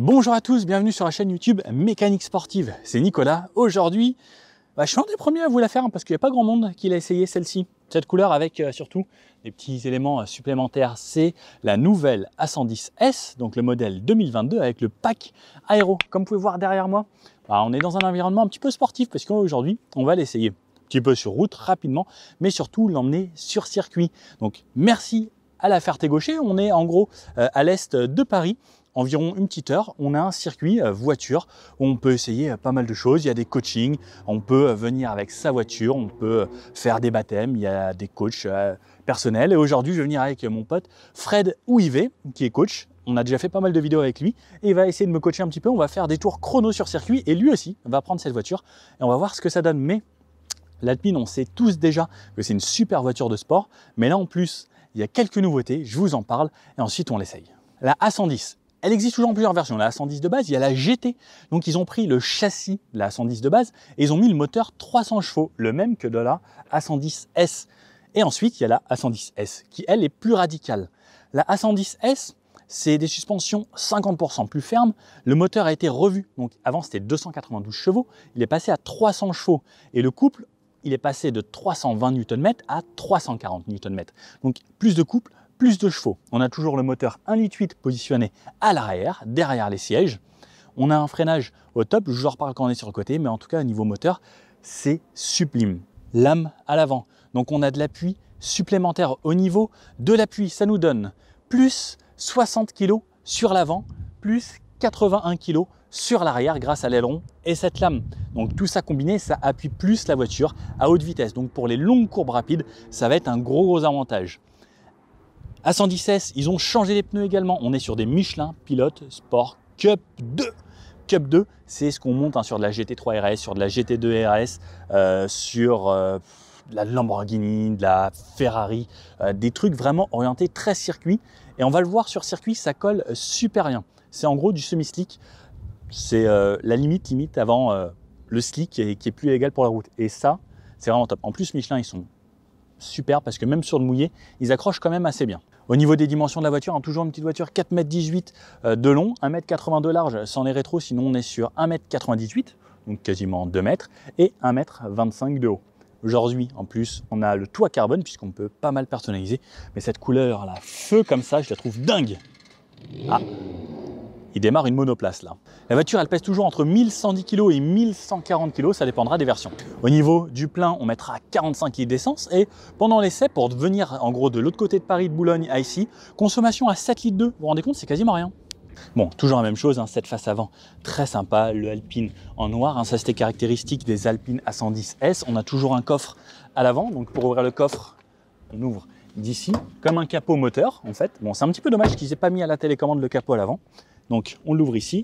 Bonjour à tous, bienvenue sur la chaîne YouTube Mécanique Sportive. C'est Nicolas. Aujourd'hui, je suis un des premiers à vous la faire parce qu'il n'y a pas grand monde qui l'a essayé celle-ci. Cette couleur avec surtout des petits éléments supplémentaires. C'est la nouvelle A110S, donc le modèle 2022 avec le pack aéro. Comme vous pouvez voir derrière moi, on est dans un environnement un petit peu sportif parce qu'aujourd'hui, on va l'essayer un petit peu sur route rapidement, mais surtout l'emmener sur circuit. Donc merci à la Ferté-Gaucher. On est en gros à l'est de Paris. Environ une petite heure, on a un circuit voiture où on peut essayer pas mal de choses. Il y a des coachings, on peut venir avec sa voiture, on peut faire des baptêmes, il y a des coachs personnels. Et aujourd'hui, je vais venir avec mon pote Fred Ouivet, qui est coach. On a déjà fait pas mal de vidéos avec lui et il va essayer de me coacher un petit peu. On va faire des tours chrono sur circuit et lui aussi va prendre cette voiture et on va voir ce que ça donne. Mais l'Alpine, on sait tous déjà que c'est une super voiture de sport. Mais là, en plus, il y a quelques nouveautés, je vous en parle et ensuite on l'essaye. La A110. Elle existe toujours en plusieurs versions. La A110 de base, il y a la GT. Donc, ils ont pris le châssis de la A110 de base et ils ont mis le moteur 300 chevaux, le même que de la A110S. Et ensuite, il y a la A110S qui, elle, est plus radicale. La A110S, c'est des suspensions 50% plus fermes. Le moteur a été revu. Donc, avant, c'était 292 chevaux. Il est passé à 300 chevaux. Et le couple, il est passé de 320 Nm à 340 Nm. Donc, plus de couple, plus de chevaux. On a toujours le moteur 1,8 litre positionné à l'arrière, derrière les sièges. On a un freinage au top, je vous en reparle quand on est sur le côté, mais en tout cas, au niveau moteur, c'est sublime. Lame à l'avant. Donc, on a de l'appui supplémentaire. Au niveau de l'appui, ça nous donne plus 60 kg sur l'avant, plus 81 kg sur l'arrière grâce à l'aileron et cette lame. Donc, tout ça combiné, ça appuie plus la voiture à haute vitesse. Donc, pour les longues courbes rapides, ça va être un gros avantage. A110S, ils ont changé les pneus également. On est sur des Michelin Pilot Sport Cup 2. Cup 2, c'est ce qu'on monte sur de la GT3 RS, sur de la GT2 RS, sur de la Lamborghini, de la Ferrari, des trucs vraiment orientés très circuit. Et on va le voir sur circuit, ça colle super bien. C'est en gros du semi-slick. C'est la limite avant le slick qui est plus légal pour la route. Et ça, c'est vraiment top. En plus, Michelin, ils sont super parce que même sur le mouillé, ils accrochent quand même assez bien. Au niveau des dimensions de la voiture, toujours une petite voiture 4,18 m de long, 1,80 m de large sans les rétros, sinon on est sur 1,98 m, donc quasiment 2 m, et 1,25 m de haut. Aujourd'hui, en plus, on a le toit carbone puisqu'on peut pas mal personnaliser, mais cette couleur là, feu comme ça, je la trouve dingue. Ah, il démarre une monoplace là. La voiture, elle pèse toujours entre 1110 kg et 1140 kg, ça dépendra des versions. Au niveau du plein, on mettra 45 litres d'essence et pendant l'essai, pour venir en gros de l'autre côté de Paris, de Boulogne à ici, consommation à 7 litres 2. Vous vous rendez compte, c'est quasiment rien. Bon, toujours la même chose, cette face avant, très sympa, le Alpine en noir, ça c'était caractéristique des Alpine A110S. On a toujours un coffre à l'avant, donc pour ouvrir le coffre, on ouvre d'ici, comme un capot moteur en fait. Bon, c'est un petit peu dommage qu'ils aient pas mis à la télécommande le capot à l'avant. Donc on l'ouvre ici,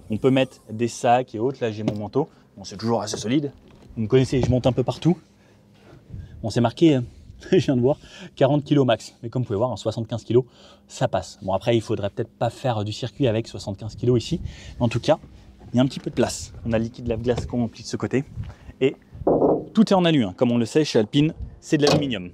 on peut mettre des sacs et autres, là j'ai mon manteau, bon, c'est toujours assez solide, vous me connaissez, je monte un peu partout. Bon, c'est marqué, je viens de voir, 40 kg max, mais comme vous pouvez voir, en 75 kg, ça passe. Bon, après il faudrait peut-être pas faire du circuit avec 75 kg ici, mais en tout cas, il y a un petit peu de place. On a le liquide lave-glace qu'on remplit de ce côté, et tout est en alu, comme on le sait chez Alpine, c'est de l'aluminium.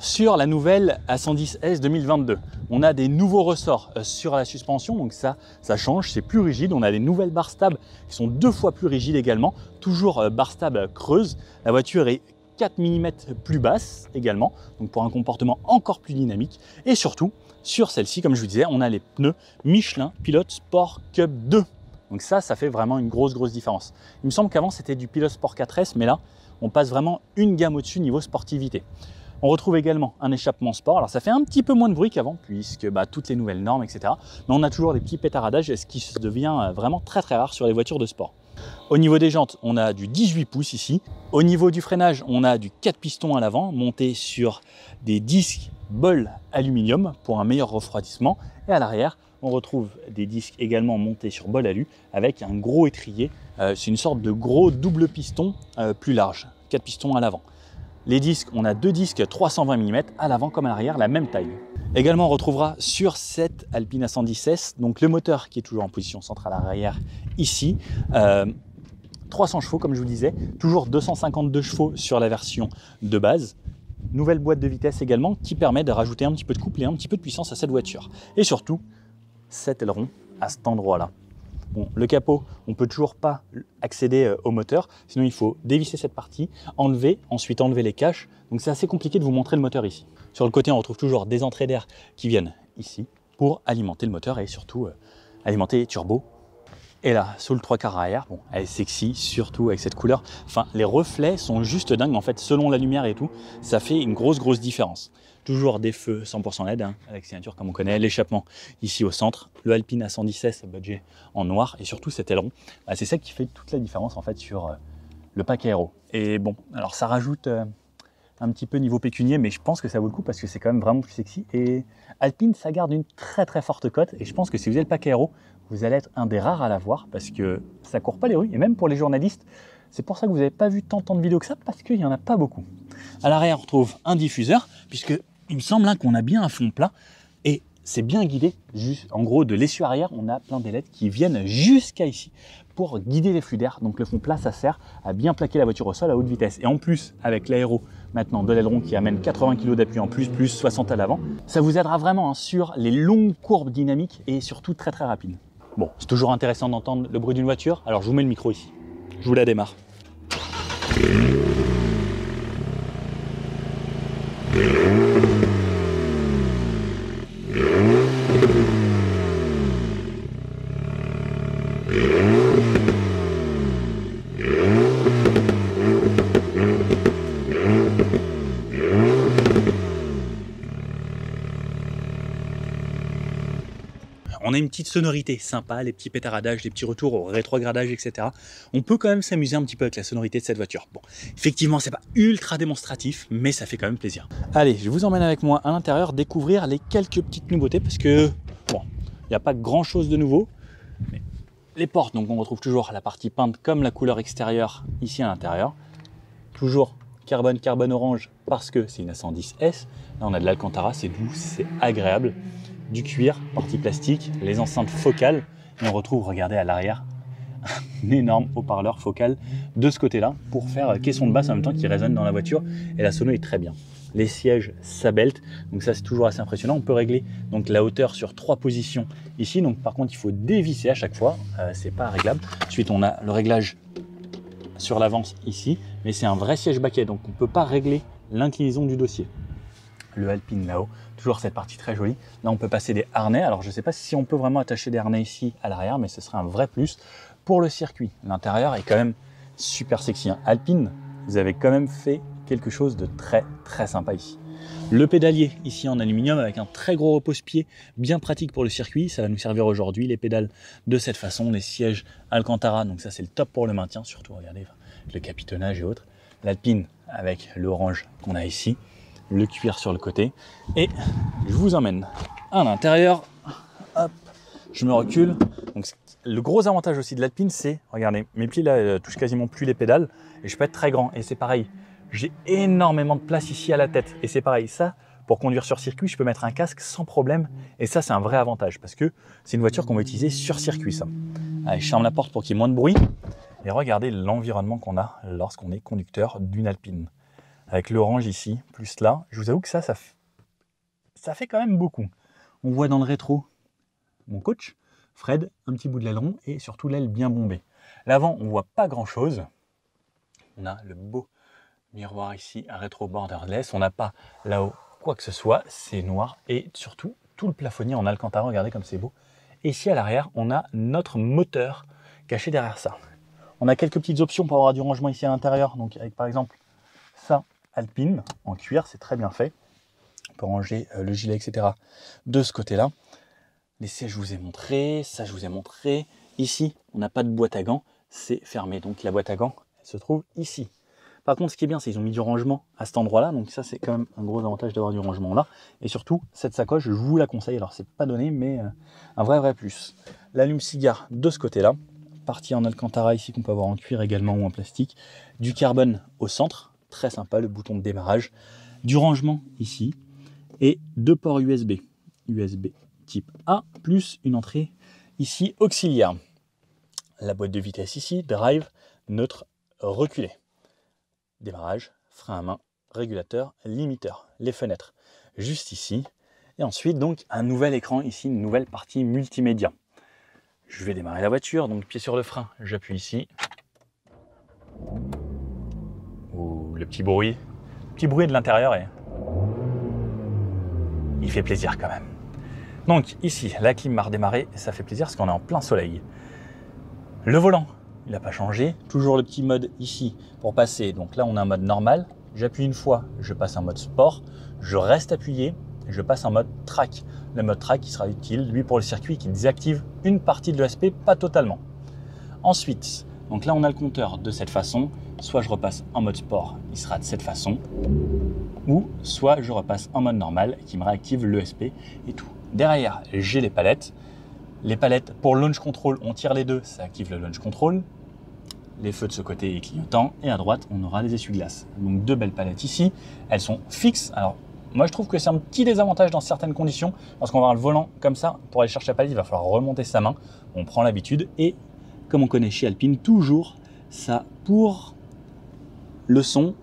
Sur la nouvelle A110S 2022, on a des nouveaux ressorts sur la suspension, donc ça change, c'est plus rigide. On a des nouvelles barres stables qui sont 2 fois plus rigides également, toujours barres stables creuses. La voiture est 4 mm plus basse également, donc pour un comportement encore plus dynamique. Et surtout, sur celle-ci, comme je vous disais, on a les pneus Michelin Pilot Sport Cup 2. Donc ça fait vraiment une grosse différence. Il me semble qu'avant c'était du Pilot Sport 4S, mais là, on passe vraiment une gamme au-dessus niveau sportivité. On retrouve également un échappement sport. Alors ça fait un petit peu moins de bruit qu'avant puisque toutes les nouvelles normes, etc. Mais on a toujours des petits pétaradages, ce qui devient vraiment très rare sur les voitures de sport. Au niveau des jantes, on a du 18 pouces ici. Au niveau du freinage, on a du 4 pistons à l'avant monté sur des disques bol aluminium pour un meilleur refroidissement. Et à l'arrière, on retrouve des disques également montés sur bol alu avec un gros étrier. C'est une sorte de gros double piston plus large, 4 pistons à l'avant. Les disques, on a 2 disques 320 mm à l'avant comme à l'arrière, la même taille. Également, on retrouvera sur cette Alpine A110S, donc le moteur qui est toujours en position centrale arrière ici, 300 chevaux comme je vous disais, toujours 252 chevaux sur la version de base. Nouvelle boîte de vitesse également qui permet de rajouter un petit peu de couple et un petit peu de puissance à cette voiture. Et surtout, cet aileron à cet endroit-là. Bon, le capot, on ne peut toujours pas accéder au moteur, sinon il faut dévisser cette partie, ensuite enlever les caches. Donc c'est assez compliqué de vous montrer le moteur ici. Sur le côté, on retrouve toujours des entrées d'air qui viennent ici pour alimenter le moteur et surtout alimenter les turbos. Et là, sous le 3/4 arrière, bon, elle est sexy, surtout avec cette couleur. Enfin, les reflets sont juste dingues. En fait, selon la lumière et tout, ça fait une grosse différence. Toujours des feux 100% LED, hein, avec signature comme on connaît, l'échappement ici au centre, le Alpine à 110S budget en noir et surtout cet aileron. Bah, c'est ça qui fait toute la différence en fait sur le pack aéro. Et bon, alors ça rajoute un petit peu niveau pécunier, mais je pense que ça vaut le coup parce que c'est quand même vraiment plus sexy. Et Alpine, ça garde une très forte cote. Et je pense que si vous avez le pack aéro, vous allez être un des rares à l'avoir parce que ça court pas les rues. Et même pour les journalistes, c'est pour ça que vous n'avez pas vu tant de vidéos que ça parce qu'il n'y en a pas beaucoup. À l'arrière, on retrouve un diffuseur puisque il me semble qu'on a bien un fond plat et c'est bien guidé. Juste, en gros, de l'essieu arrière, on a plein d'ailettes qui viennent jusqu'à ici pour guider les flux d'air. Donc le fond plat, ça sert à bien plaquer la voiture au sol à haute vitesse. Et en plus, avec l'aéro maintenant de l'aileron qui amène 80 kg d'appui en plus, plus 60 à l'avant, ça vous aidera vraiment sur les longues courbes dynamiques et surtout très rapides. Bon, c'est toujours intéressant d'entendre le bruit d'une voiture, alors je vous mets le micro ici. Je vous la démarre. On a une petite sonorité sympa, les petits pétaradages, les petits retours au rétrogradage, etc. On peut quand même s'amuser un petit peu avec la sonorité de cette voiture. Bon, effectivement, c'est pas ultra démonstratif, mais ça fait quand même plaisir. Allez, je vous emmène avec moi à l'intérieur découvrir les quelques petites nouveautés parce que, bon, il n'y a pas grand chose de nouveau. Mais les portes, donc on retrouve toujours la partie peinte comme la couleur extérieure ici à l'intérieur. Toujours carbone orange parce que c'est une A110S. Là, on a de l'Alcantara, c'est doux, c'est agréable. Du cuir, partie plastique, les enceintes focales. Et on retrouve, regardez à l'arrière, un énorme haut-parleur focal de ce côté-là pour faire caisson de basse en même temps qui résonne dans la voiture. Et la sono est très bien. Les sièges Sabelt, donc ça c'est toujours assez impressionnant. On peut régler donc la hauteur sur 3 positions ici. Donc par contre il faut dévisser à chaque fois, c'est pas réglable. Ensuite on a le réglage sur l'avance ici, mais c'est un vrai siège baquet, donc on ne peut pas régler l'inclinaison du dossier. Le Alpine là-haut, toujours cette partie très jolie. Là, on peut passer des harnais. Alors, je ne sais pas si on peut vraiment attacher des harnais ici à l'arrière, mais ce serait un vrai plus pour le circuit. L'intérieur est quand même super sexy. Hein. Alpine, vous avez quand même fait quelque chose de très sympa ici. Le pédalier ici en aluminium avec un très gros repose-pied, bien pratique pour le circuit. Ça va nous servir aujourd'hui. Les pédales de cette façon, les sièges Alcantara. Donc ça, c'est le top pour le maintien. Surtout, regardez, le capitonnage et autres. L'Alpine avec l'orange qu'on a ici. Le cuir sur le côté et je vous emmène à l'intérieur. Hop, je me recule. Donc, le gros avantage aussi de l'Alpine, c'est, regardez, mes pieds là touchent quasiment plus les pédales et je peux être très grand. Et c'est pareil, j'ai énormément de place ici à la tête. Et c'est pareil, ça, pour conduire sur circuit, je peux mettre un casque sans problème. Et ça, c'est un vrai avantage parce que c'est une voiture qu'on va utiliser sur circuit, ça. Allez, je ferme la porte pour qu'il y ait moins de bruit. Et regardez l'environnement qu'on a lorsqu'on est conducteur d'une Alpine. Avec l'orange ici, plus là, je vous avoue que ça fait quand même beaucoup. On voit dans le rétro mon coach, Fred, un petit bout de l'aileron et surtout l'aile bien bombée. L'avant, on voit pas grand chose. On a le beau miroir ici, un rétro borderless. On n'a pas là-haut quoi que ce soit, c'est noir et surtout tout le plafonnier en Alcantara, regardez comme c'est beau. Et ici à l'arrière, on a notre moteur caché derrière ça. On a quelques petites options pour avoir du rangement ici à l'intérieur, donc avec par exemple ça, Alpine en cuir, c'est très bien fait. On peut ranger le gilet, etc. de ce côté-là. Les sièges, je vous ai montré. Ça, je vous ai montré. Ici, on n'a pas de boîte à gants. C'est fermé. Donc, la boîte à gants, elle se trouve ici. Par contre, ce qui est bien, c'est qu'ils ont mis du rangement à cet endroit-là. Donc, ça, c'est quand même un gros avantage d'avoir du rangement là. Et surtout, cette sacoche, je vous la conseille. Alors, c'est pas donné, mais un vrai plus. L'allume-cigare de ce côté-là. Partie en Alcantara ici qu'on peut avoir en cuir également ou en plastique. Du carbone au centre. Très sympa, le bouton de démarrage, du rangement ici et 2 ports USB, USB type A plus une entrée ici auxiliaire. La boîte de vitesse ici, drive, neutre, reculé. Démarrage, frein à main, régulateur, limiteur, les fenêtres juste ici. Et ensuite donc un nouvel écran ici, une nouvelle partie multimédia. Je vais démarrer la voiture, donc pied sur le frein, j'appuie ici. Ouh, le petit bruit de l'intérieur, il fait plaisir quand même. Donc ici, la clim m'a redémarré, ça fait plaisir parce qu'on est en plein soleil. Le volant, il n'a pas changé, toujours le petit mode ici pour passer. Donc là, on a un mode normal, j'appuie une fois, je passe en mode sport, je reste appuyé, je passe en mode track. Le mode track qui sera utile, lui, pour le circuit qui désactive une partie de l'ESP, pas totalement. Ensuite, donc là, on a le compteur de cette façon. Soit je repasse en mode sport, il sera de cette façon, ou soit je repasse en mode normal qui me réactive l'ESP et tout. Derrière, j'ai les palettes. Les palettes pour launch control, on tire les deux, ça active le launch control. Les feux de ce côté clignotant et à droite, on aura les essuie-glaces. Donc deux belles palettes ici, elles sont fixes. Alors moi je trouve que c'est un petit désavantage dans certaines conditions, parce qu'on va avoir le volant comme ça, pour aller chercher la palette, il va falloir remonter sa main. On prend l'habitude et comme on connaît chez Alpine, toujours ça pour le son,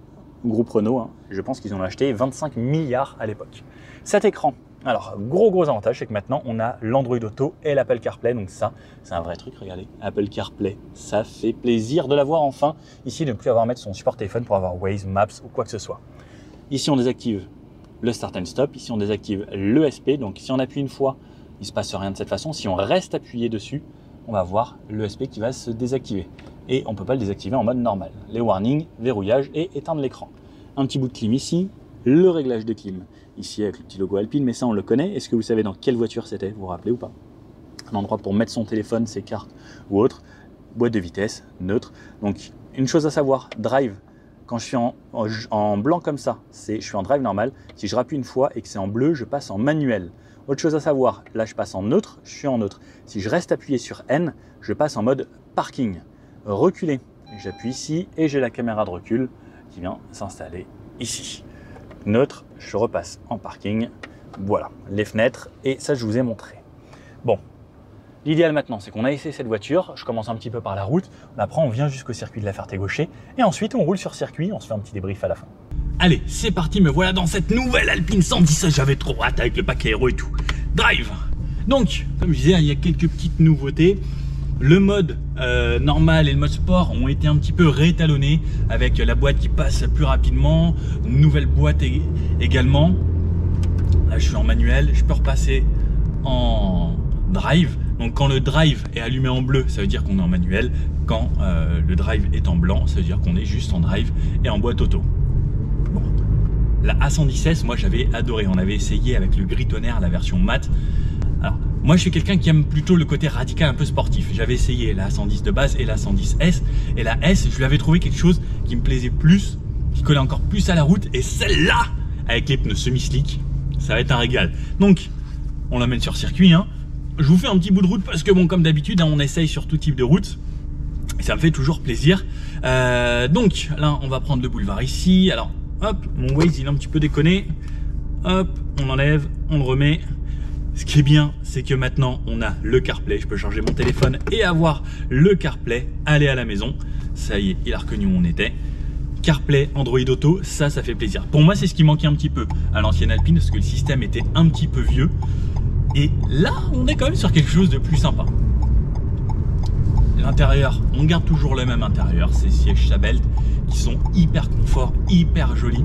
groupe Renault, hein, je pense qu'ils en ont acheté 25 milliards à l'époque. Cet écran, alors gros avantage, c'est que maintenant on a l'Android Auto et l'Apple CarPlay, donc ça c'est un vrai truc, regardez, Apple CarPlay, ça fait plaisir de l'avoir enfin, ici de ne plus avoir à mettre son support téléphone pour avoir Waze, Maps ou quoi que ce soit. Ici on désactive le Start and Stop, ici on désactive l'ESP, donc si on appuie une fois, il ne se passe rien de cette façon, si on reste appuyé dessus, on va voir l'ESP qui va se désactiver. Et on ne peut pas le désactiver en mode normal. Les warnings, verrouillage et éteindre l'écran. Un petit bout de clim ici, le réglage de clim ici avec le petit logo Alpine, mais ça on le connaît. Est-ce que vous savez dans quelle voiture c'était, vous vous rappelez ou pas? Un endroit pour mettre son téléphone, ses cartes ou autre. Boîte de vitesse, neutre. Donc une chose à savoir, drive, quand je suis en blanc comme ça, je suis en drive normal. Si je rappuie une fois et que c'est en bleu, je passe en manuel. Autre chose à savoir, là je passe en neutre, je suis en neutre. Si je reste appuyé sur N, je passe en mode parking. Reculer, j'appuie ici et j'ai la caméra de recul qui vient s'installer ici. Neutre, je repasse en parking. Voilà, les fenêtres et ça je vous ai montré. Bon, l'idéal maintenant c'est qu'on a essayé cette voiture, je commence un petit peu par la route, après on vient jusqu'au circuit de la Ferté-Gaucher et ensuite on roule sur circuit, on se fait un petit débrief à la fin. Allez, c'est parti, me voilà dans cette nouvelle Alpine 110, j'avais trop hâte avec le paquet aéro et tout. Drive. Donc, comme je disais, il y a quelques petites nouveautés. Le mode normal et le mode sport ont été un petit peu réétalonnés avec la boîte qui passe plus rapidement, une nouvelle boîte également. Là, je suis en manuel, je peux repasser en drive. Donc, quand le drive est allumé en bleu, ça veut dire qu'on est en manuel. Quand le drive est en blanc, ça veut dire qu'on est juste en drive et en boîte auto. Bon. La A110S, moi j'avais adoré. On avait essayé avec le gris tonnerre, la version mat. Alors, moi je suis quelqu'un qui aime plutôt le côté radical, un peu sportif. J'avais essayé la A110 de base et la A110S. Et la S, je lui avais trouvé quelque chose qui me plaisait plus, qui collait encore plus à la route. Et celle-là, avec les pneus semi-slick, ça va être un régal. Donc, on l'amène sur circuit. Hein. Je vous fais un petit bout de route parce que bon, comme d'habitude, hein, on essaye sur tout type de route. Et ça me fait toujours plaisir. Donc, là, on va prendre le boulevard ici. Alors, hop, mon Waze, il est un petit peu déconné. Hop, on enlève, on le remet. Ce qui est bien, c'est que maintenant, on a le CarPlay. Je peux charger mon téléphone et avoir le CarPlay, aller à la maison. Ça y est, il a reconnu où on était. CarPlay, Android Auto, ça fait plaisir. Pour moi, c'est ce qui manquait un petit peu à l'ancienne Alpine, parce que le système était un petit peu vieux. Et là, on est quand même sur quelque chose de plus sympa. L'intérieur, on garde toujours le même intérieur, ces sièges Sabelt qui sont hyper confort, hyper jolis.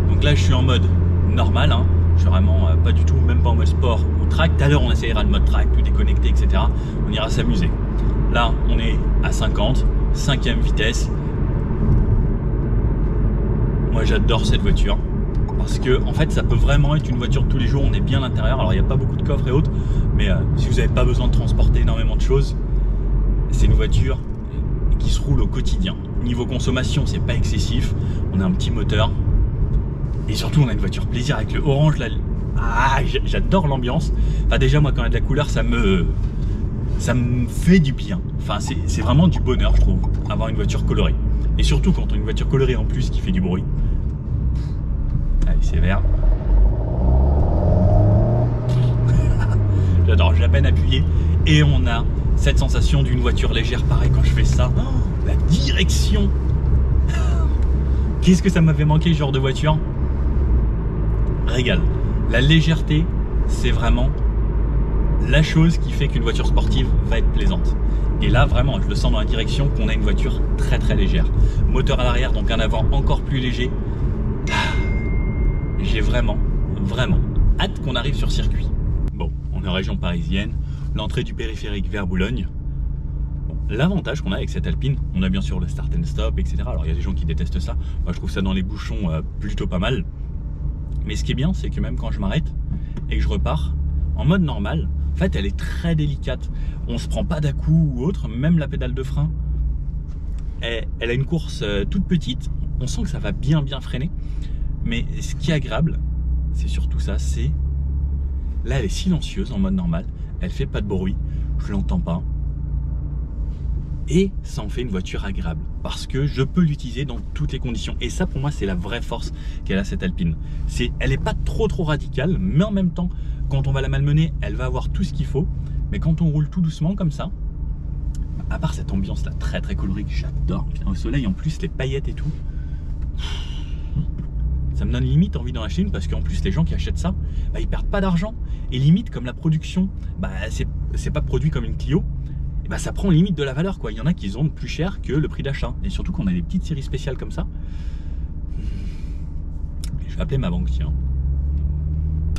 Donc là, je suis en mode normal, hein. Je suis vraiment pas du tout, même pas en mode sport ou track. Tout à l'heure, on essayera le mode track, tout déconnecté, etc. On ira s'amuser. Là, on est à 50, 5e vitesse. Moi, j'adore cette voiture. Parce que en fait ça peut vraiment être une voiture de tous les jours, on est bien à l'intérieur, alors il n'y a pas beaucoup de coffres et autres, mais si vous n'avez pas besoin de transporter énormément de choses, c'est une voiture qui se roule au quotidien. Niveau consommation, c'est pas excessif, on a un petit moteur, et surtout on a une voiture plaisir avec le orange, là. Ah, j'adore l'ambiance. Enfin déjà moi quand il y a de la couleur, ça me fait du bien, enfin c'est vraiment du bonheur je trouve, avoir une voiture colorée. Et surtout quand on a une voiture colorée en plus qui fait du bruit. Allez, c'est vert. J'adore, j'ai à peine appuyé. Et on a cette sensation d'une voiture légère. Pareil, quand je fais ça, oh, la direction. Qu'est-ce que ça m'avait manqué, ce genre de voiture? Régale. La légèreté, c'est vraiment la chose qui fait qu'une voiture sportive va être plaisante. Et là, vraiment, je le sens dans la direction qu'on a une voiture très très légère. Moteur à l'arrière, donc un avant encore plus léger. J'ai vraiment hâte qu'on arrive sur circuit. Bon, on est en région parisienne, l'entrée du périphérique vers Boulogne. Bon, l'avantage qu'on a avec cette Alpine, on a bien sûr le start and stop, etc. Alors il y a des gens qui détestent ça. Moi je trouve ça dans les bouchons plutôt pas mal. Mais ce qui est bien, c'est que même quand je m'arrête et que je repars, en mode normal, en fait elle est très délicate. On se prend pas d'à-coup ou autre, même la pédale de frein. Elle a une course toute petite, on sent que ça va bien freiner. Mais ce qui est agréable, c'est surtout ça, c'est... Là elle est silencieuse en mode normal, elle fait pas de bruit, je l'entends pas. Et ça en fait une voiture agréable, parce que je peux l'utiliser dans toutes les conditions. Et ça pour moi c'est la vraie force qu'elle a cette Alpine. Elle est pas trop radicale, mais en même temps, quand on va la malmener, elle va avoir tout ce qu'il faut. Mais quand on roule tout doucement comme ça, à part cette ambiance là très colorique, j'adore. Au soleil en plus, les paillettes et tout, ça me donne limite envie d'en acheter une, parce qu'en plus les gens qui achètent ça, ils perdent pas d'argent. Et limite comme la production, c'est pas produit comme une Clio, et ça prend limite de la valeur quoi. Il y en a qui vendent plus cher que le prix d'achat. Et surtout qu'on a des petites séries spéciales comme ça. Je vais appeler ma banque, tiens.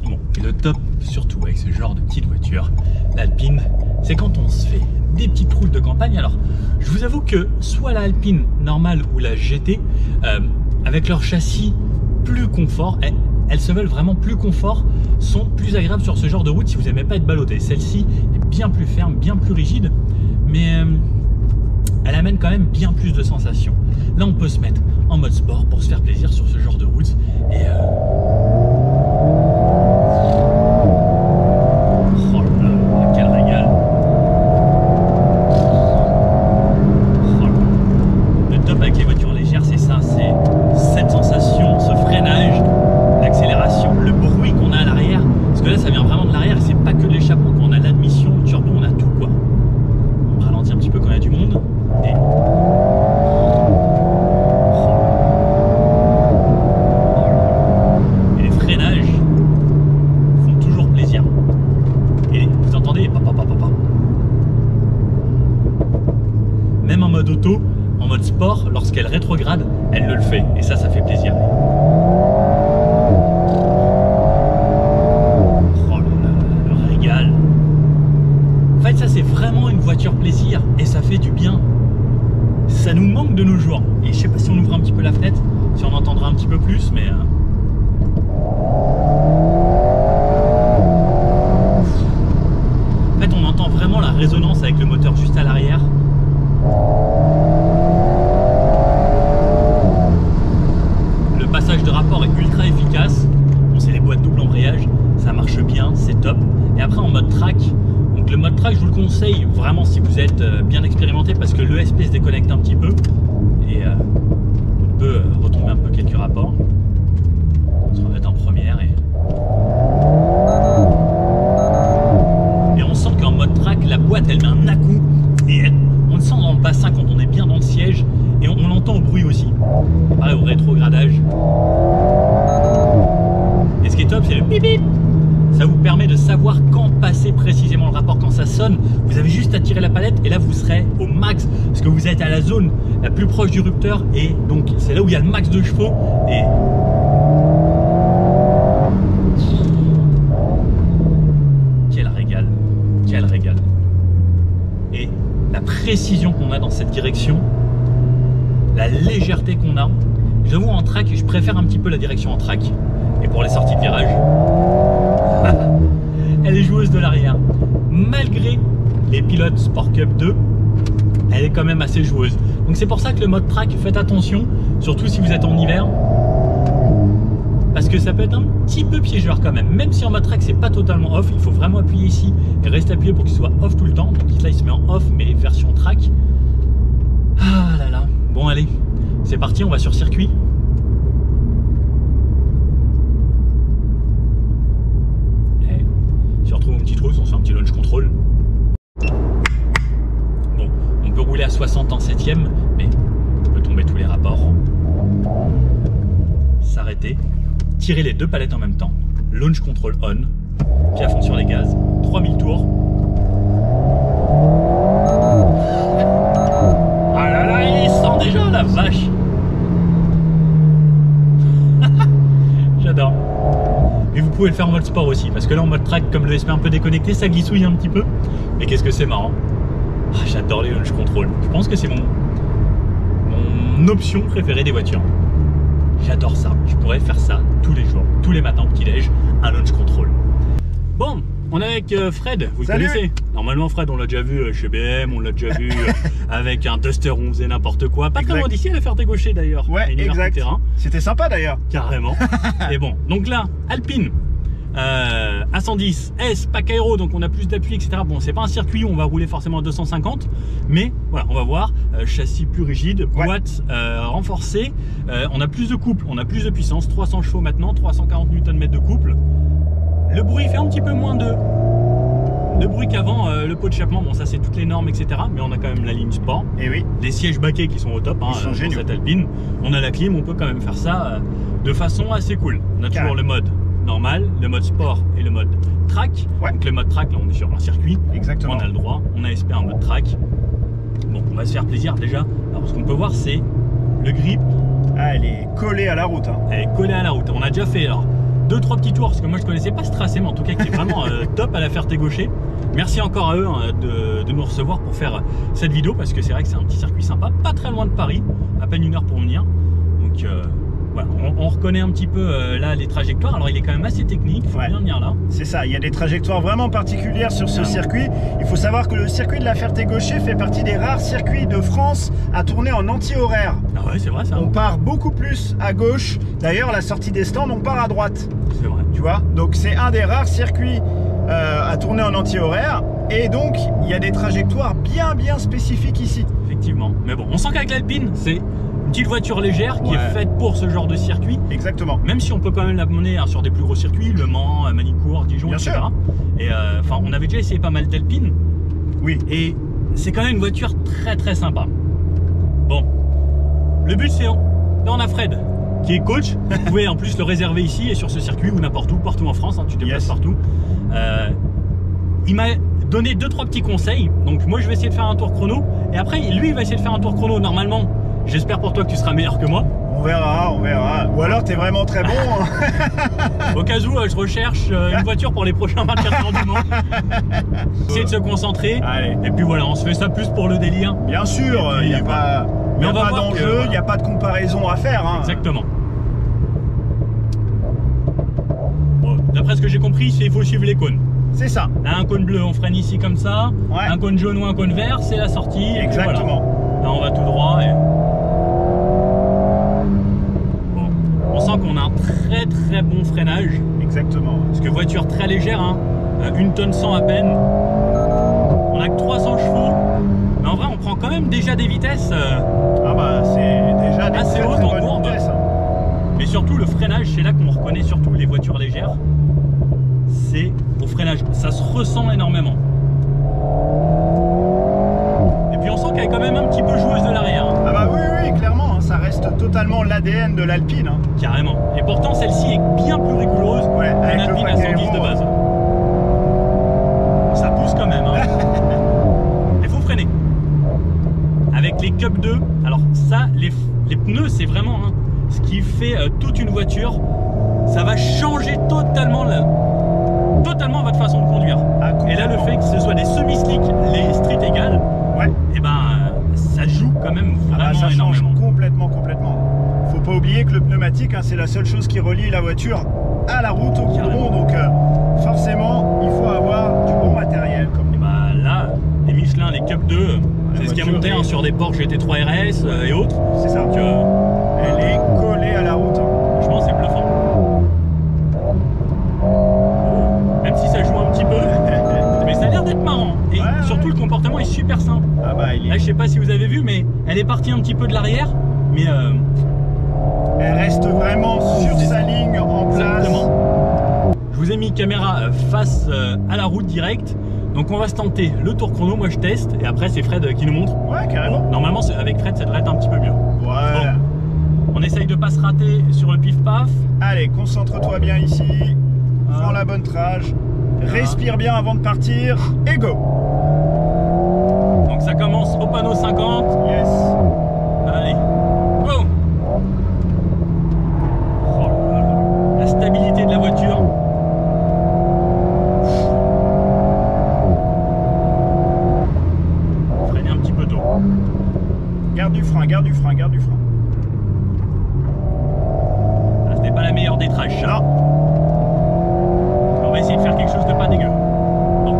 Bon, et le top surtout avec ce genre de petite voiture, l'Alpine, c'est quand on se fait des petites routes de campagne. Alors je vous avoue que soit la Alpine normale ou la GT, avec leur châssis plus confort, elles se veulent vraiment plus confort, sont plus agréables sur ce genre de route si vous n'aimez pas être ballotté. Celle-ci est bien plus ferme, bien plus rigide, mais elle amène quand même bien plus de sensations. Là on peut se mettre en mode sport pour se faire plaisir sur ce genre de route. Et oh là là, quel régal! Oh là là. Le top avec les voitures légères, c'est ça, c'est cette sensation, ce freinage, l'accélération, le bruit qu'on a à l'arrière, parce que là ça vient vraiment de l'arrière, c'est pas que de l'échappement, quand on a l'admission, le turbo, on a tout quoi. On ralentit un petit peu quand il y a du monde, et les freinages font toujours plaisir. Et vous entendez papa. Même en mode auto, en mode sport, lorsqu'elle rétrograde, elle le fait. Et ça fait plaisir. Oh là là, le régal. En fait, ça c'est vraiment une voiture plaisir. Et ça fait du bien. Ça nous manque de nos jours. Et je sais pas si on ouvre un petit peu la fenêtre, si on entendra un petit peu plus, mais... En fait, on entend vraiment la résonance avec le moteur juste à l'arrière. Le passage de rapport est ultra efficace. Bon, c'est les boîtes double embrayage, ça marche bien, c'est top. Et après en mode track, donc le mode track je vous le conseille vraiment si vous êtes bien expérimenté, parce que l'ESP se déconnecte un petit peu et on peut retomber un peu quelques rapports. On se remet en première et on sent qu'en mode track la boîte elle met un à-coup et on le sent dans le bassin quand on est bien dans le siège, et on l'entend au bruit aussi. Pareil au rétrogradage. Et ce qui est top, c'est le bip bip. Ça vous permet de savoir quand passer précisément le rapport, quand ça sonne. Vous avez juste à tirer la palette et là vous serez au max, parce que vous êtes à la zone la plus proche du rupteur, et donc c'est là où il y a le max de chevaux. Et quel régal, quel régal. Et la précision qu'on a dans cette direction, la légèreté qu'on a. J'avoue, en track, je préfère un petit peu la direction en track. Et pour les sorties de virage, elle est joueuse de l'arrière. Malgré les pilotes Sport Cup 2, elle est quand même assez joueuse. Donc c'est pour ça que le mode track, faites attention, surtout si vous êtes en hiver, parce que ça peut être un petit peu piégeur quand même. Même si en mode track c'est pas totalement off, il faut vraiment appuyer ici et rester appuyé pour qu'il soit off tout le temps. Donc là il se met en off, mais version track. Ah là là. Bon allez, c'est parti, on va sur circuit. Et si on retrouve une petite rousse, on se fait un petit launch control. Bon, on peut rouler à 60 en 7ème, mais on peut tomber tous les rapports. S'arrêter, tirer les deux palettes en même temps, launch control on. puis à fond sur les gaz. 3000 tours. Ah là là, il sent déjà la vache. J'adore. Et vous pouvez le faire en mode sport aussi, parce que là en mode track, comme le SP un peu déconnecté, ça glissouille un petit peu. Mais qu'est-ce que c'est marrant. Ah, j'adore les launch control. Je pense que c'est mon option préférée des voitures. J'adore ça. Je pourrais faire ça tous les jours, tous les matins au petit-déj, un launch control. Bon, on est avec Fred, vous le connaissez. Normalement Fred, on l'a déjà vu chez BM, on l'a déjà vu avec un Duster où on faisait n'importe quoi. Pas très loin d'ici, à la Ferté-Gaucher d'ailleurs. Ouais, exact. C'était sympa d'ailleurs. Carrément. Et bon, donc là, Alpine. A110 S, pack aéro, donc on a plus d'appui, etc. Bon, c'est pas un circuit où on va rouler forcément à 250, mais voilà, on va voir. Châssis plus rigide, boîte renforcée, on a plus de couple, on a plus de puissance, 300 chevaux maintenant, 340 Nm de couple. Le bruit fait un petit peu moins de bruit qu'avant. Le pot de d'échappement, bon, ça c'est toutes les normes, etc. Mais on a quand même la ligne sport. Et oui. Les sièges baquets qui sont au top dans cette Alpine. On a la clim, on peut quand même faire ça de façon assez cool. On a toujours le mode normal, le mode sport et le mode track. Donc le mode track, là on est sur un circuit. Exactement. On a le droit, on a SP en mode track. Bon, on va se faire plaisir déjà. Alors ce qu'on peut voir, c'est le grip. Ah, elle est collée à la route. Hein. Elle est collée à la route. On a déjà fait alors 2-3 petits tours, parce que moi je connaissais pas ce tracé, mais en tout cas qui est vraiment top à la Ferté-Gaucher. Merci encore à eux de nous recevoir pour faire cette vidéo, parce que c'est vrai que c'est un petit circuit sympa, pas très loin de Paris, à peine 1 heure pour venir. Donc voilà, on reconnaît un petit peu là les trajectoires. Alors il est quand même assez technique, il faut bien venir là. C'est ça, il y a des trajectoires vraiment particulières sur ce circuit. Il faut savoir que le circuit de la Ferté-Gaucher fait partie des rares circuits de France à tourner en anti-horaire. Ah ouais, c'est vrai ça. On part beaucoup plus à gauche. D'ailleurs, la sortie des stands, on part à droite. C'est vrai. Tu vois, donc c'est un des rares circuits à tourner en anti-horaire. Et donc, il y a des trajectoires bien spécifiques ici. Effectivement. Mais bon, on sent qu'avec l'Alpine, c'est une petite voiture légère qui est faite pour ce genre de circuit. Exactement. Même si on peut quand même la mener sur des plus gros circuits, Le Mans, Manicourt, Dijon, etc. Sûr. Et enfin, on avait déjà essayé pas mal d'Alpine. Oui. Et c'est quand même une voiture très sympa. Bon, le but c'est, là on a Fred qui est coach. Vous pouvez en plus le réserver ici et sur ce circuit ou n'importe où, partout en France. Hein, tu te déplaces partout. Il m'a donné 2-3 petits conseils. Donc moi je vais essayer de faire un tour chrono. Et après lui il va essayer de faire un tour chrono normalement. J'espère pour toi que tu seras meilleur que moi. On verra. Ou alors tu es vraiment très bon. Au cas où je recherche une voiture pour les prochains 24 heures du Mans. Essayer de se concentrer. Allez. Et puis voilà, on se fait ça plus pour le délire. Bien sûr, il n'y a pas, d'enjeu, il n'y a pas de comparaison à faire. Hein. Exactement. Bon, d'après ce que j'ai compris, il faut suivre les cônes. C'est ça. Là, un cône bleu, on freine ici comme ça. Un cône jaune ou un cône vert, c'est la sortie. Exactement. Voilà. Là, on va tout droit. Et... Bon. On sent qu'on a un très bon freinage. Exactement. Parce que voiture très légère, hein, 1 tonne 100 à peine. On a que 300 chevaux. Mais en vrai, on prend quand même déjà des vitesses. Ah bah, c'est déjà des assez hautes en courbe. Vitesses, hein. Mais surtout, le freinage, c'est là qu'on reconnaît surtout les voitures légères. C'est au freinage, ça se ressent énormément. Et puis on sent qu'elle est quand même un petit peu joueuse de l'arrière. Hein. Ah bah oui, clairement, hein, ça reste totalement l'ADN de l'Alpine. Hein. Carrément. Et pourtant celle-ci est bien plus rigoureuse qu'une Alpine à 110 de base. Ça pousse quand même. Hein. Il faut freiner. Avec les Cup 2, alors ça, les pneus, c'est vraiment ce qui fait toute une voiture. Ça va changer totalement votre façon de conduire. Et là, le fait que ce soit des semi-slicks, les street égales, et ben ça joue quand même vraiment ça énormément. Change complètement. Faut pas oublier que le pneumatique, hein, c'est la seule chose qui relie la voiture à la route, au goudron. Donc forcément, il faut avoir du bon matériel. Et ben là, les Michelin, les Cup 2, c'est ce qui a monté sur des Porsche GT3 RS et autres. C'est ça. Donc, elle est collée à la route. Hein. Franchement, c'est bluffant. Même si ça joue un petit peu, mais ça a l'air d'être marrant. Et surtout, le comportement est super simple. Ah bah, là, je sais pas si vous avez vu, mais elle est partie un petit peu de l'arrière, mais elle reste vraiment sur sa ligne en place. Exactement. Je vous ai mis caméra face à la route directe. Donc on va se tenter le tour chrono, moi je teste, et après c'est Fred qui nous montre. Ouais, carrément. Bon, normalement avec Fred ça devrait être un petit peu mieux. Ouais. Bon, on essaye de pas se rater sur le pif-paf. Allez, concentre-toi bien ici. Prends la bonne trage. respire bien avant de partir et go. Donc ça commence au panneau 50. Yes. Allez, go. Oh là là. La stabilité de la voiture. Freiner un petit peu tôt. Garde du frein, garde du frein, garde du frein. Ah, ce n'est pas la meilleure des trashs. Non. On va essayer de faire quelque chose de pas dégueu. Bon.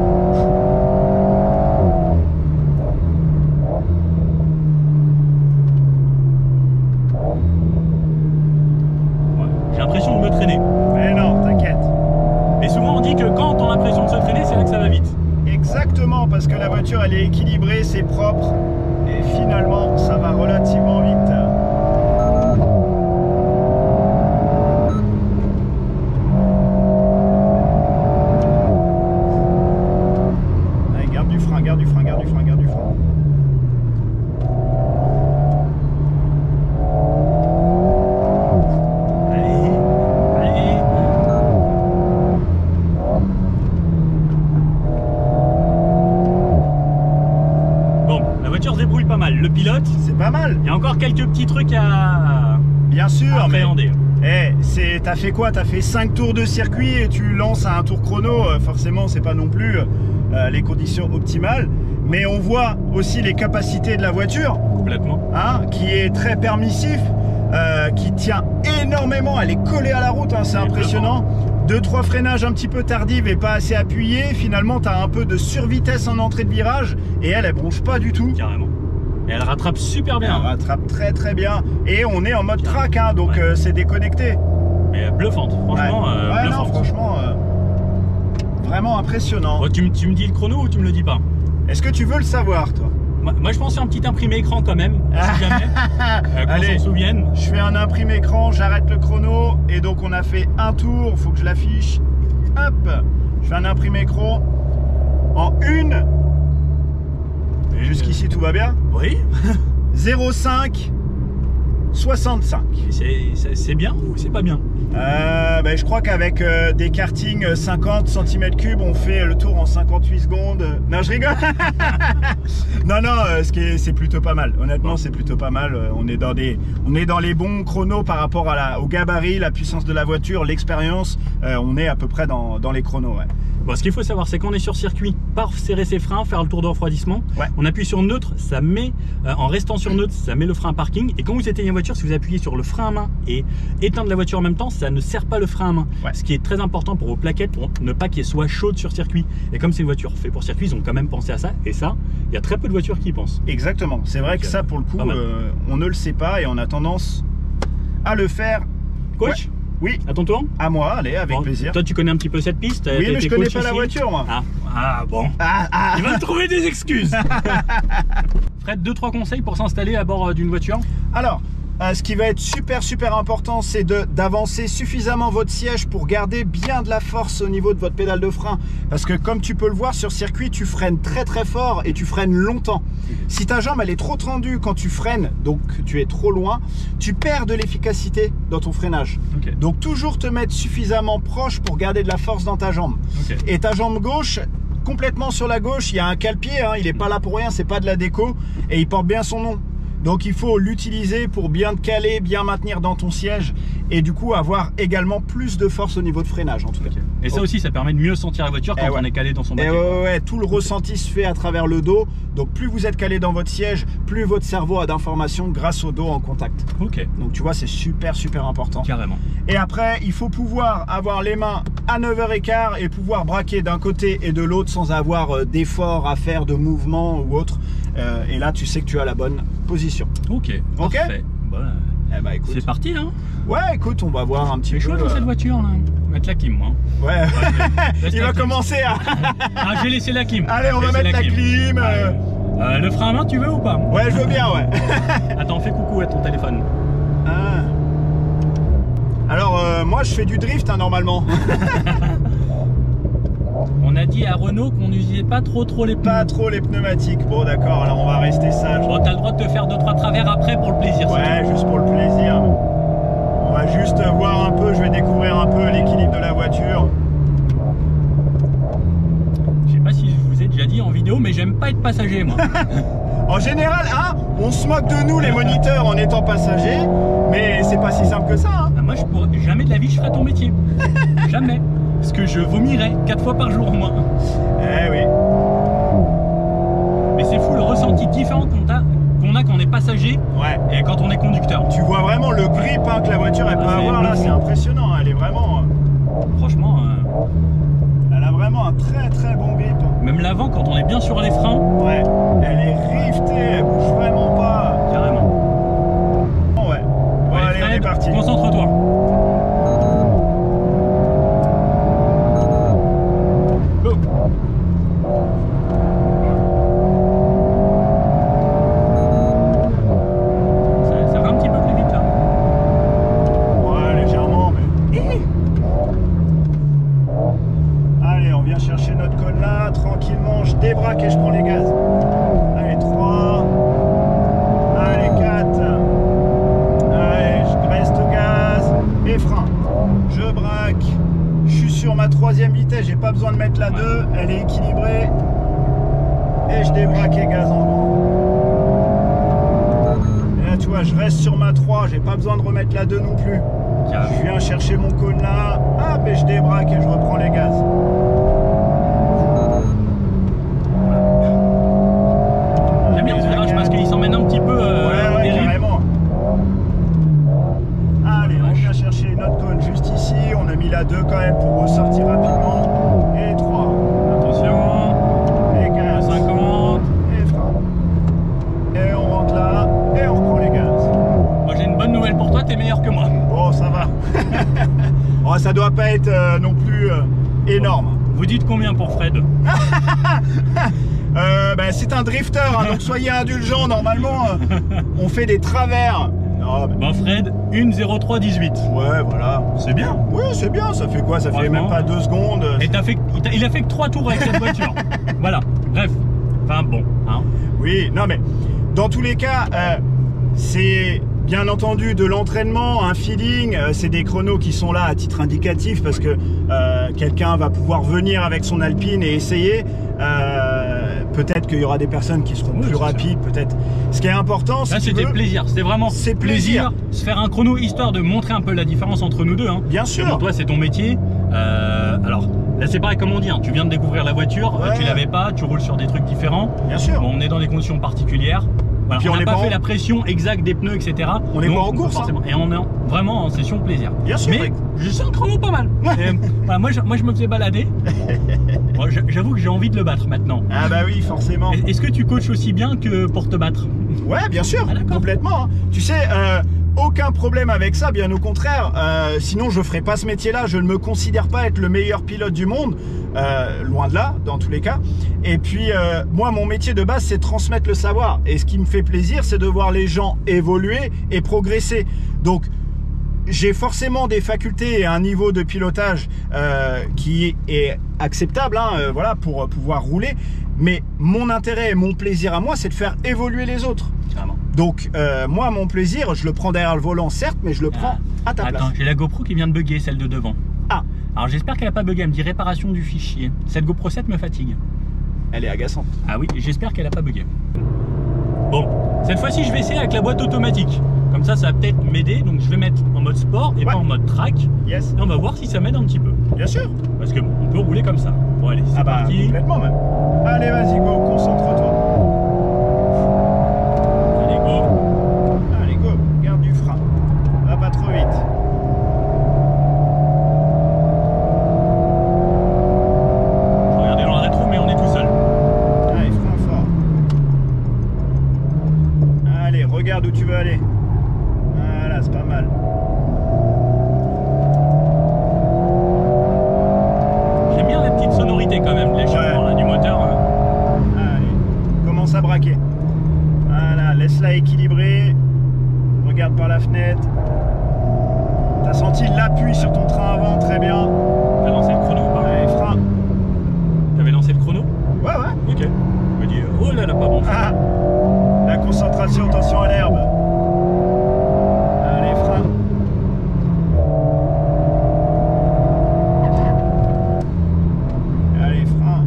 Ouais, j'ai l'impression de me traîner. Mais non, t'inquiète. Mais souvent on dit que quand on a l'impression de se traîner, c'est là que ça va vite. Exactement, parce que la voiture elle est équilibrée, c'est propre. Et finalement, ça va relativement vite. Allez, garde du frein, garde du frein, garde du frein, garde du frein. Allez, allez. Bon, la voiture se débrouille pas mal. Le pilote, C'est pas mal, il y a encore quelques petits trucs à bien sûr, mais appréhender. t'as fait quoi? T'as fait 5 tours de circuit et tu lances à un tour chrono. Forcément, c'est pas non plus les conditions optimales. Mais on voit aussi les capacités de la voiture, Complètement. hein, qui est très permissif, qui tient énormément. Elle est collée à la route, hein, c'est Elle est impressionnant. 2-3 freinages un petit peu tardifs et pas assez appuyés. Finalement, t'as un peu de survitesse en entrée de virage et elle bronche pas du tout. Carrément. Et elle rattrape super Elle bien. rattrape très très bien. Et on est en mode track, hein, donc Ouais. c'est déconnecté. Mais bluffante, franchement, Ouais. Ouais, non, bluffante. franchement, vraiment impressionnant. Bon, tu me dis le chrono ou tu me le dis pas? Est-ce que tu veux le savoir, toi? Moi je pense à un petit imprimé écran quand même, si jamais, qu'on Allez. s'en souvienne. Je fais un imprimé écran, j'arrête le chrono et donc on a fait un tour, faut que je l'affiche. Hop, je fais un imprimé écran en une. Jusqu'ici tout va bien. Oui. 0,5 65. C'est bien ou c'est pas bien? Ben, je crois qu'avec des kartings 50 cm3, on fait le tour en 58 secondes. Non, je rigole. Non, non, c'est plutôt pas mal. Honnêtement, c'est plutôt pas mal. On est dans les bons chronos par rapport au gabarit, la puissance de la voiture, l'expérience. On est à peu près dans les chronos. Ouais. Bon, ce qu'il faut savoir, c'est qu'on est sur circuit, par serrer ses freins, faire le tour de refroidissement. Ouais. On appuie sur neutre, ça met, en restant sur neutre, ça met le frein parking. Et quand vous éteignez la voiture, si vous appuyez sur le frein à main et éteindre la voiture en même temps, ça ne sert pas le frein à main. Ouais. Ce qui est très important pour vos plaquettes, pour ne pas qu'elles soient chaudes sur circuit. Et comme c'est une voiture faite pour circuit, ils ont quand même pensé à ça. Et ça, il y a très peu de voitures qui y pensent. Exactement. C'est vrai Donc, que ça, pour le coup, pas mal. on ne le sait pas et on a tendance à le faire. Coach, Ouais. Oui, à ton tour? à moi, allez, avec Bon, plaisir. Toi, tu connais un petit peu cette piste? Oui, T'as mais été je connais coach pas la ici? voiture, moi. Ah bon. Ah. Il va me trouver des excuses. Fred, 2-3 conseils pour s'installer à bord d'une voiture? Alors, ce qui va être super important, c'est d'avancer suffisamment votre siège pour garder bien de la force au niveau de votre pédale de frein. Parce que comme tu peux le voir sur circuit, tu freines très fort et tu freines longtemps. Si ta jambe elle est trop tendue quand tu freines, donc tu es trop loin, tu perds de l'efficacité dans ton freinage. Ok. Donc toujours te mettre suffisamment proche pour garder de la force dans ta jambe. Ok. Et ta jambe gauche, complètement sur la gauche, il y a un cale-pied, hein, il n'est pas là pour rien, c'est pas de la déco et il porte bien son nom. Donc il faut l'utiliser pour bien te caler, bien maintenir dans ton siège et du coup avoir également plus de force au niveau de freinage en tout cas. Ok. Et ça aussi, ça permet de mieux sentir la voiture quand Eh ouais. on est calé dans son Et baquet. ouais, tout le ressenti se fait à travers le dos. Donc plus vous êtes calé dans votre siège, plus votre cerveau a d'informations grâce au dos en contact. Ok, Donc tu vois, c'est super important. carrément. Et après, il faut pouvoir avoir les mains à 9h15 et pouvoir braquer d'un côté et de l'autre sans avoir d'efforts à faire, de mouvement ou autre. Et là, tu sais que tu as la bonne position. Ok, Ok. parfait. Bah, Eh bah écoute. c'est parti, hein. Ouais, écoute, on va voir un petit C'est peu. chaud dans cette voiture, là. On va mettre la clim, moi. Ouais. Laisse Il la va clim. commencer à. Ah, je vais laisser la clim. Allez, on Je va vais mettre laisser la clim. Allez. Le frein à main, tu veux ou pas? Ouais, je veux bien, ouais. Attends, fais coucou à ton téléphone. Ah. Alors, moi, je fais du drift, hein, normalement. On a dit à Renault qu'on n'utilisait pas trop les pneus. Pas trop les pneumatiques. Bon, d'accord, alors on va rester sage. Bon, t'as le droit de te faire 2-3 travers après pour le plaisir. si Ouais, juste pour le plaisir. On va juste voir un peu, je vais découvrir un peu l'équilibre de la voiture. pas être passager, moi. En général, hein, on se moque de nous les moniteurs en étant passagers, mais c'est pas si simple que ça. Hein. Moi, je pourrais jamais de la vie, je ferais ton métier. Jamais. Parce que je vomirais 4 fois par jour au moins. Eh oui. Mais c'est fou le ressenti différent qu'on a quand on est passager et quand on est conducteur. Tu vois vraiment le grip hein, que la voiture elle peut avoir là, c'est impressionnant. Elle est vraiment. Franchement. Elle a vraiment un très très bon grip. Même l'avant, quand on est bien sur les freins. Ouais. Elle est rivetée, elle bouge vraiment pas. Carrément. Ouais. Bon, allez, Fred, on est parti. Concentre-toi. Go. Ça va un petit peu plus vite là. Ouais, légèrement, mais. Allez, on vient chercher notre cône là, tranquillement, je débraque et je prends les gaz. Allez, 3. Allez, 4. Allez, je reste au gaz et frein. Je braque. Je suis sur ma 3e vitesse, j'ai pas besoin de mettre la 2, elle est équilibrée. Et je débraque et gaz en grand. Et là, tu vois, je reste sur ma 3, j'ai pas besoin de remettre la 2 non plus. Je viens chercher mon cône là, hop, et je débraque et je reprends les gaz. J'aime bien ce virage parce qu'il s'emmène un petit peu ouais, carrément. Allez, on vient chercher notre cône juste ici. On a mis la 2 quand même pour ressortir rapidement. Et 3. Attention. Et gaz. 50. Et frein. Et on rentre là. Et on reprend les gaz. Moi j'ai une bonne nouvelle pour toi, t'es meilleur que moi. Bon, ça va. Oh, ça doit pas être non plus énorme. Vous dites combien pour Fred? Ben, c'est un drifter, hein, donc soyez indulgents. Normalement, on fait des travers. Non, ben... Bah Fred, 1:03:18. Ouais, voilà. C'est bien. Oui, c'est bien. Ça fait quoi? Ça fait même pas 2 secondes. Et il a fait que 3 tours avec cette voiture. Voilà. Bref. Enfin bon. Hein. Oui, non mais dans tous les cas, c'est bien entendu de l'entraînement, un feeling. C'est des chronos qui sont là à titre indicatif parce que quelqu'un va pouvoir venir avec son Alpine et essayer. Peut-être qu'il y aura des personnes qui seront plus rapides, peut-être. Ce qui est important, là, c'était plaisir. C'était vraiment plaisir. Se faire un chrono histoire de montrer un peu la différence entre nous deux. Hein. Bien sûr. Bon, toi, c'est ton métier. Alors, là, c'est pareil comme on dit. Hein. Tu viens de découvrir la voiture. Tu l'avais pas. Tu roules sur des trucs différents. Bien sûr. Bon, on est dans des conditions particulières. Voilà, on n'a pas fait la pression exacte des pneus, etc. On n'est pas en course. Forcément. Et on est vraiment en session plaisir. Bien sûr. Mais je sens un chrono pas mal. Et, voilà, moi, je me faisais balader. Bon, j'avoue que j'ai envie de le battre maintenant. Ah bah oui, forcément. Est-ce que tu coaches aussi bien que pour te battre? Ouais, bien sûr. Ah, complètement. Hein. Tu sais, aucun problème avec ça, bien au contraire. Sinon, je ferais pas ce métier-là. Je ne me considère pas être le meilleur pilote du monde. Loin de là, dans tous les cas. Et puis, moi, mon métier de base, c'est transmettre le savoir. Et ce qui me fait plaisir, c'est de voir les gens évoluer et progresser. Donc, j'ai forcément des facultés et un niveau de pilotage qui est acceptable, hein, voilà, pour pouvoir rouler. Mais mon intérêt et mon plaisir à moi, c'est de faire évoluer les autres. Carrément. Donc, moi, mon plaisir, je le prends derrière le volant, certes, mais je le prends à ta place. Attends, j'ai la GoPro qui vient de bugger, celle de devant. Ah. Alors, j'espère qu'elle n'a pas bugué. Elle me dit réparation du fichier. Cette GoPro 7 me fatigue. Elle est agaçante. Ah oui, j'espère qu'elle n'a pas bugué. Bon, cette fois-ci, je vais essayer avec la boîte automatique. Comme ça va peut-être m'aider. Donc, je vais mettre en mode sport et pas en mode track. Yes. Et on va voir si ça m'aide un petit peu. Bien sûr. Parce que bon, on peut rouler comme ça. Bon, allez, c'est parti. Complètement même. Allez, vas-y, go, concentre-toi. Allez, go. Allez, go, garde du frein. Va pas trop vite. Regardez dans le rétro, mais on est tout seul. Allez, frein fort. Allez, regarde où tu veux aller. Voilà, c'est pas mal. J'aime bien la petite sonorité quand même, légèrement là, du moteur. Allez, commence à braquer. Voilà, laisse-la équilibrer. Regarde par la fenêtre. T'as senti l'appui sur ton train avant, très bien. T'as lancé le chrono ou pas? Allez, frein. T'avais lancé le chrono? Ouais, ouais. Ok. Je me dis, oh là là, pas bon. Ah, la concentration, attention à l'herbe. Allez, frein. Allez, frein.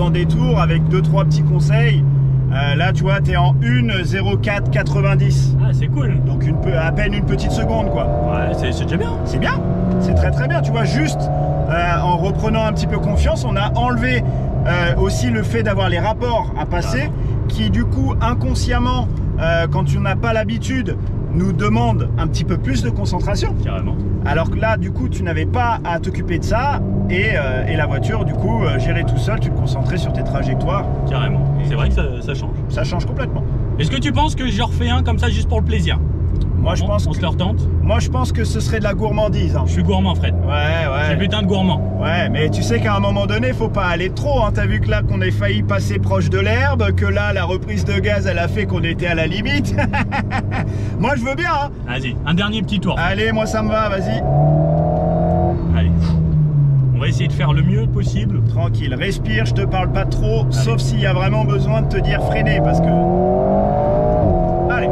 dans des tours avec 2-3 petits conseils. Là, tu vois, tu es en 1:04,90. Ah, c'est cool. Donc à peine une petite seconde, quoi. Ouais, c'est déjà bien. C'est bien, c'est très très bien. Tu vois, juste en reprenant un petit peu confiance, on a enlevé aussi le fait d'avoir les rapports à passer, qui du coup, inconsciemment, quand tu n'as pas l'habitude, nous demande un petit peu plus de concentration. Carrément. Alors que là, du coup, tu n'avais pas à t'occuper de ça et la voiture, du coup, gérait tout seul, tu te concentrais sur tes trajectoires. Carrément. C'est vrai que ça change. Ça change complètement. Est-ce que tu penses que je refais un comme ça juste pour le plaisir? Moi, je pense on se le retente. Moi, je pense que ce serait de la gourmandise. Hein. Je suis gourmand, Fred. Ouais. C'est putain de gourmand. Ouais, mais tu sais qu'à un moment donné, faut pas aller trop. Hein. T'as vu que là, qu'on ait failli passer proche de l'herbe, que là, la reprise de gaz, elle a fait qu'on était à la limite. Moi, je veux bien. Hein. Vas-y, un dernier petit tour. Allez, moi, ça me va, vas-y. Allez. On va essayer de faire le mieux possible. Tranquille, respire, je te parle pas trop, sauf s'il y a vraiment besoin de te dire freiner, parce que... Allez.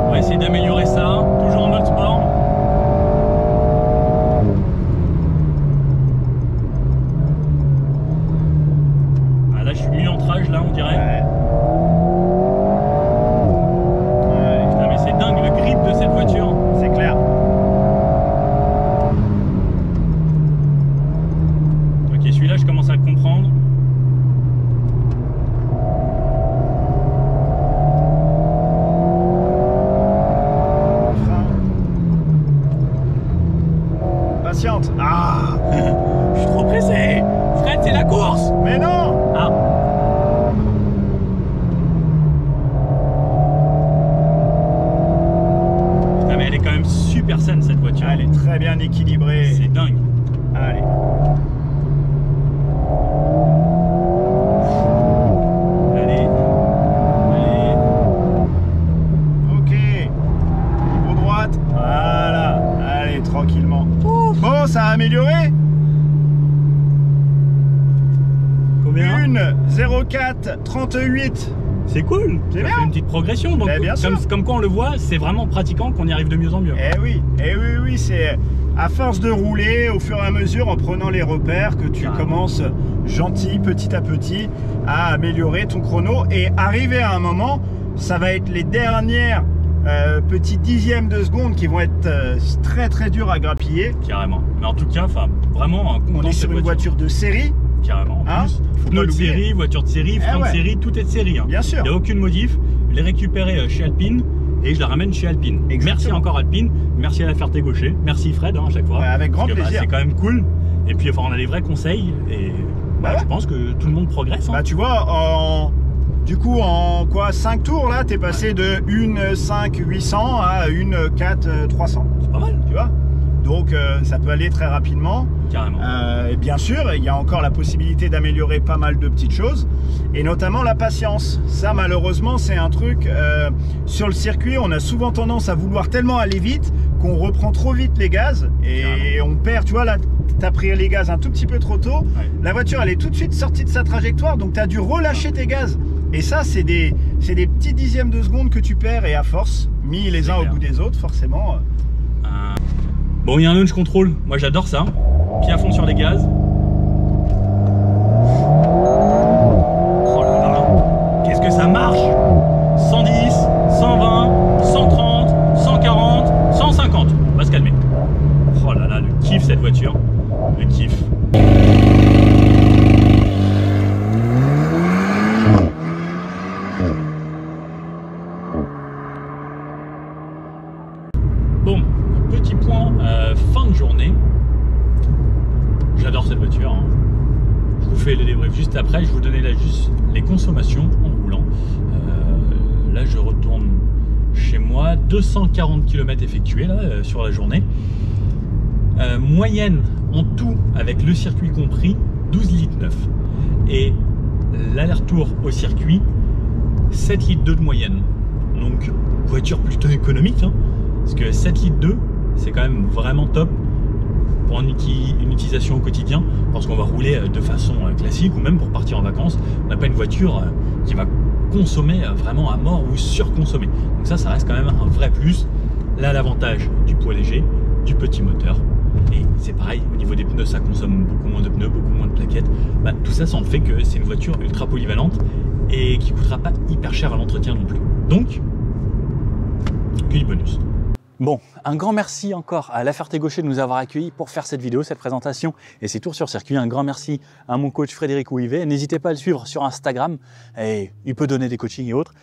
On va essayer d'améliorer ça, toujours en mode sport. Ah, là, je suis mis en trage, là, on dirait. Ouais. C'est dingue le grip de cette voiture. C'est clair. Ok, celui-là, je commence à le comprendre. Frein. Patiente. Ah. Je suis trop pressé. Fred, c'est la course. Mais non. Ah. Mais elle est quand même super saine cette voiture. Elle est très bien équilibrée. C'est dingue. Allez. Allez. Ok. Au droite. Voilà. Allez, tranquillement. Ouf. Bon, ça a amélioré. Combien? 1:04,38. C'est cool. C'est Ça bien. fait une petite progression. Donc, bien sûr. comme quoi on le voit, c'est vraiment pratiquant qu'on y arrive de mieux en mieux. Eh oui, c'est à force de rouler au fur et à mesure en prenant les repères que tu commences gentil, petit à petit à améliorer ton chrono et arriver à un moment, ça va être les dernières petits dixièmes de seconde qui vont être très très durs à grappiller. Carrément. Mais en tout cas, vraiment content On de est cette sur une voiture de série. Carrément. Hein, faut pneus pas de l'oublier. série, voiture de série, frein de série, tout est de série. Hein. Bien sûr. Il n'y a aucune modif. Je l'ai récupéré chez Alpine et je la ramène chez Alpine. Exactement. Merci encore Alpine. Merci à la Ferté-Gaucher. Merci Fred à chaque fois. Ouais, avec grand plaisir. C'est quand même cool. Et puis on a des vrais conseils et je pense que tout le monde progresse. Hein. Bah tu vois, du coup en quoi 5 tours là, t'es passé de 1:05,800 à 1:04,300. C'est pas mal. Tu vois. Donc ça peut aller très rapidement. Carrément. Et bien sûr, il y a encore la possibilité d'améliorer pas mal de petites choses, et notamment la patience. Ça, malheureusement, c'est un truc sur le circuit. On a souvent tendance à vouloir tellement aller vite qu'on reprend trop vite les gaz et on perd. Tu vois là, t'as pris les gaz un tout petit peu trop tôt. Ouais. La voiture, elle est tout de suite sortie de sa trajectoire, donc tu as dû relâcher tes gaz. Et ça, c'est des petits dixièmes de seconde que tu perds, et à force, mis les uns au bout des autres, forcément. Bon, il y a un launch control. Moi, j'adore ça. Pied à fond sur les gaz. Oh là là. Qu'est-ce que ça marche? 110, 120, 130, 140, 150. On va se calmer. Oh là là, le kiff cette voiture. Le kiff. Bon, petit point fin de journée. J'adore cette voiture. Hein. Je vous fais le débrief juste après. Je vous donnais là juste les consommations en roulant. Là, je retourne chez moi. 240 km effectués là, sur la journée. Moyenne en tout, avec le circuit compris, 12 litres 9. Et l'aller-retour au circuit, 7 litres 2 de moyenne. Donc, voiture plutôt économique. Hein. Parce que 7 litres 2, c'est quand même vraiment top pour une utilisation au quotidien, parce qu'on va rouler de façon classique ou même pour partir en vacances. On n'a pas une voiture qui va consommer vraiment à mort ou surconsommer. Donc ça reste quand même un vrai plus. Là, l'avantage du poids léger, du petit moteur. Et c'est pareil, au niveau des pneus, ça consomme beaucoup moins de pneus, beaucoup moins de plaquettes. Bah, tout ça, ça en fait que c'est une voiture ultra polyvalente et qui ne coûtera pas hyper cher à l'entretien non plus. Donc, que du bonus. Bon, un grand merci encore à La Ferté-Gaucher de nous avoir accueillis pour faire cette vidéo, cette présentation et ces tours sur circuit. Un grand merci à mon coach Frédéric Ouivet. N'hésitez pas à le suivre sur Instagram et il peut donner des coachings et autres.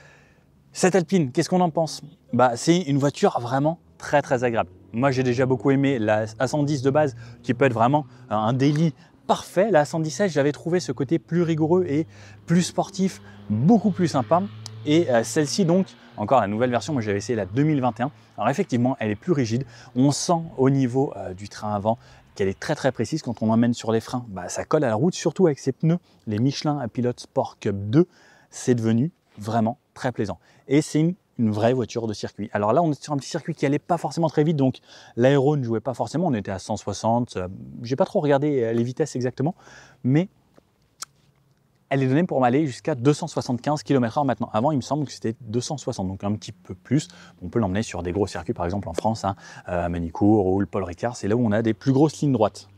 Cette Alpine, qu'est-ce qu'on en pense? Bah, c'est une voiture vraiment très agréable. Moi, j'ai déjà beaucoup aimé la A110 de base qui peut être vraiment un daily parfait. La A117, j'avais trouvé ce côté plus rigoureux et plus sportif, beaucoup plus sympa. Et celle-ci donc, encore la nouvelle version, moi j'avais essayé la 2021. Alors effectivement, elle est plus rigide. On sent au niveau du train avant qu'elle est très précise. Quand on l'emmène sur les freins, bah, ça colle à la route, surtout avec ses pneus. Les Michelin Pilot Sport Cup 2, c'est devenu vraiment très plaisant. Et c'est une vraie voiture de circuit. Alors là, on est sur un petit circuit qui n'allait pas forcément très vite, donc l'aéro ne jouait pas forcément. On était à 160. J'ai pas trop regardé les vitesses exactement, mais elle est donnée pour m'aller jusqu'à 275 km/h maintenant. Avant, il me semble que c'était 260, donc un petit peu plus. On peut l'emmener sur des gros circuits, par exemple en France, hein, à Manicourt ou le Paul Ricard. C'est là où on a des plus grosses lignes droites.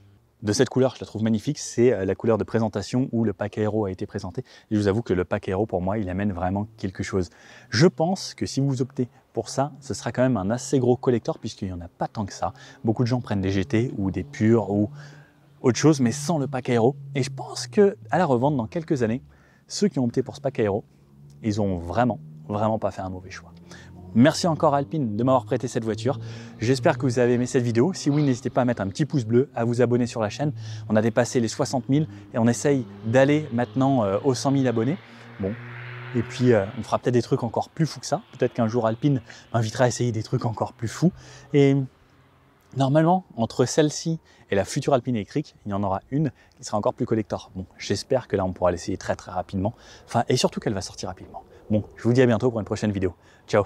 De cette couleur, je la trouve magnifique, c'est la couleur de présentation où le pack aéro a été présenté. Et je vous avoue que le pack aéro, pour moi, il amène vraiment quelque chose. Je pense que si vous optez pour ça, ce sera quand même un assez gros collector puisqu'il n'y en a pas tant que ça. Beaucoup de gens prennent des GT ou des purs ou autre chose, mais sans le pack aéro. Et je pense qu'à la revente, dans quelques années, ceux qui ont opté pour ce pack aéro, ils ont vraiment pas fait un mauvais choix. Merci encore à Alpine de m'avoir prêté cette voiture. J'espère que vous avez aimé cette vidéo. Si oui, n'hésitez pas à mettre un petit pouce bleu, à vous abonner sur la chaîne. On a dépassé les 60 000 et on essaye d'aller maintenant aux 100 000 abonnés. Bon, et puis on fera peut-être des trucs encore plus fous que ça. Peut-être qu'un jour Alpine m'invitera à essayer des trucs encore plus fous. Et normalement, entre celle-ci et la future Alpine électrique, il y en aura une qui sera encore plus collector. Bon, j'espère que là, on pourra l'essayer très rapidement. Enfin, et surtout qu'elle va sortir rapidement. Bon, je vous dis à bientôt pour une prochaine vidéo. Ciao!